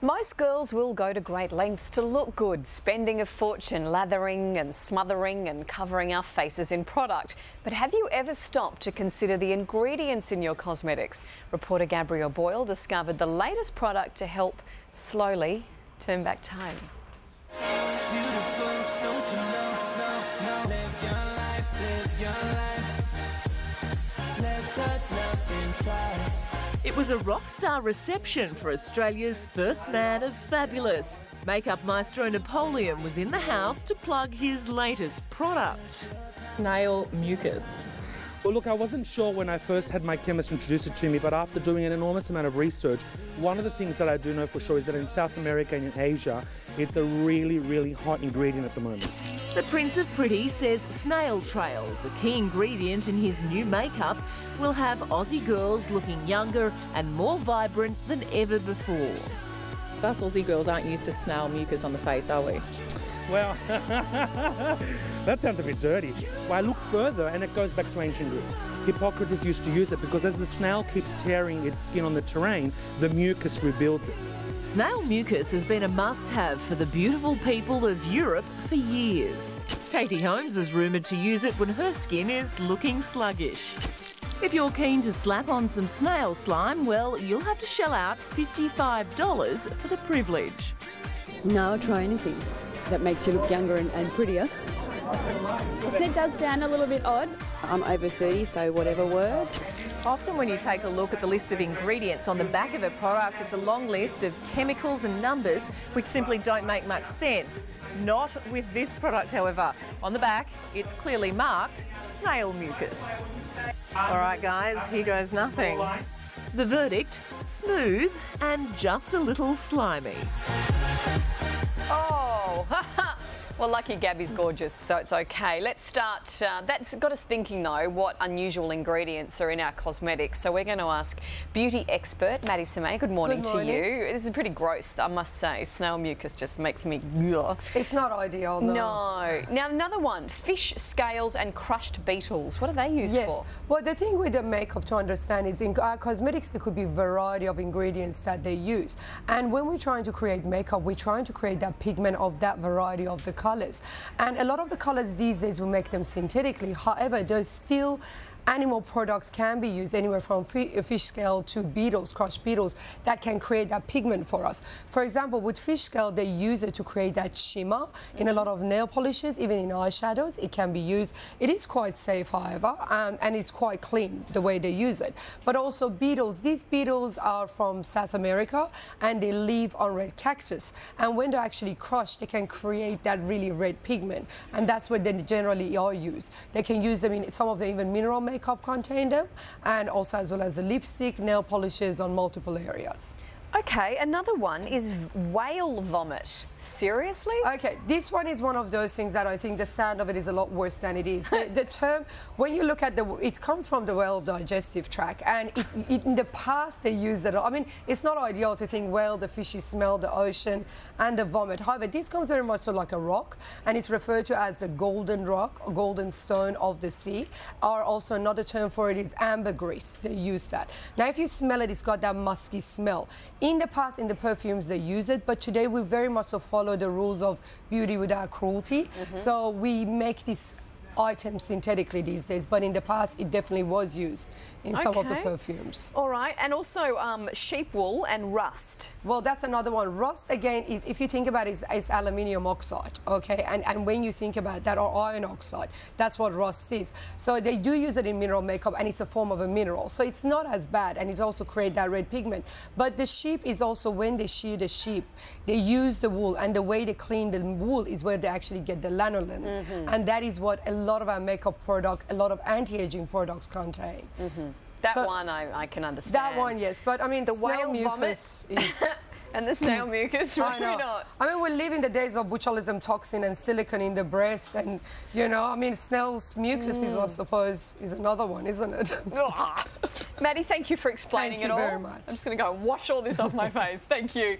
Most girls will go to great lengths to look good, spending a fortune lathering and smothering and covering our faces in product. But have you ever stopped to consider the ingredients in your cosmetics? Reporter Gabrielle Boyle discovered the latest product to help slowly turn back time. It was a rock star reception for Australia's first man of fabulous. Makeup maestro Napoleon was in the house to plug his latest product. Snail mucus. Well, look, I wasn't sure when I first had my chemist introduce it to me, but after doing an enormous amount of research, one of the things that I do know for sure is that in South America and in Asia, it's a really, really hot ingredient at the moment. The Prince of Pretty says snail trail, the key ingredient in his new makeup, will have Aussie girls looking younger and more vibrant than ever before. Us Aussie girls aren't used to snail mucus on the face, are we? Well, that sounds a bit dirty. Well, I look further and it goes back to ancient Greece. Hippocrates used to use it because as the snail keeps tearing its skin on the terrain, the mucus rebuilds it. Snail mucus has been a must-have for the beautiful people of Europe for years. Katie Holmes is rumoured to use it when her skin is looking sluggish. If you're keen to slap on some snail slime, well, you'll have to shell out $55 for the privilege. No, I'll try anything that makes you look younger and prettier. It does sound a little bit odd. I'm over 30, so whatever works. Often when you take a look at the list of ingredients on the back of a product, it's a long list of chemicals and numbers which simply don't make much sense. Not with this product, however. On the back, it's clearly marked snail mucus. All right, guys, here goes nothing. The verdict, smooth and just a little slimy. Oh, well, lucky Gabby's gorgeous, so it's okay. Let's start. That's got us thinking, though, what unusual ingredients are in our cosmetics. So we're going to ask beauty expert Matty Samaei. Good morning to you. This is pretty gross, I must say. Snail mucus just makes me... It's not ideal, no. No. Now, another one, fish scales and crushed beetles. What are they used for? Yes. Well, the thing with the makeup to understand is in our cosmetics, there could be a variety of ingredients that they use. And when we're trying to create makeup, we're trying to create that pigment of that variety of the colours. And a lot of the colours these days, we make them synthetically. However, there's still animal products can be used anywhere from fish scale to beetles, crushed beetles, that can create that pigment for us. For example, with fish scale, they use it to create that shimmer in a lot of nail polishes, even in eyeshadows. It can be used. It is quite safe, however, and it's quite clean the way they use it. But also beetles. These beetles are from South America and they live on red cactus. And when they're actually crushed, they can create that really red pigment. And that's what they generally are used. They can use them in some of the even mineral makeup contain them, and also as well as the lipstick, nail polishes on multiple areas. Okay, another one is whale vomit. Seriously? Okay, this one is one of those things that I think the sound of it is a lot worse than it is. The term, when you look at it comes from the whale digestive tract, and in the past they used it. I mean, it's not ideal to think whale, the fishy smell, the ocean, and the vomit. However, this comes very much so like a rock, and it's referred to as the golden rock, or golden stone of the sea. Or also another term for it is ambergris. They use that. Now, if you smell it, it's got that musky smell. In the past, in the perfumes, they use it, but today we very much so follow the rules of beauty without cruelty. So we make this item synthetically these days, but in the past it definitely was used in some of the perfumes. All right, and also sheep wool and rust. Well, that's another one. Rust, again, is, if you think about it, is aluminium oxide, okay? And when you think about that, or iron oxide, that's what rust is. So they do use it in mineral makeup, and it's a form of a mineral. So it's not as bad, and it also creates that red pigment. But the sheep is also, when they shear the sheep, they use the wool, and the way they clean the wool is where they actually get the lanolin. And that is what a lot of our makeup product, a lot of anti-aging products contain. That one I can understand. That one, yes, but I mean, the whale mucus vomit is... and the snail mucus, I know. not. I mean, we live in the days of botulism toxin and silicone in the breast, and, you know, I mean, snail's mucus is, I suppose, is another one, isn't it? Matty, thank you for explaining it all. Thank you very much. I'm just going to go and wash all this off my face. Thank you.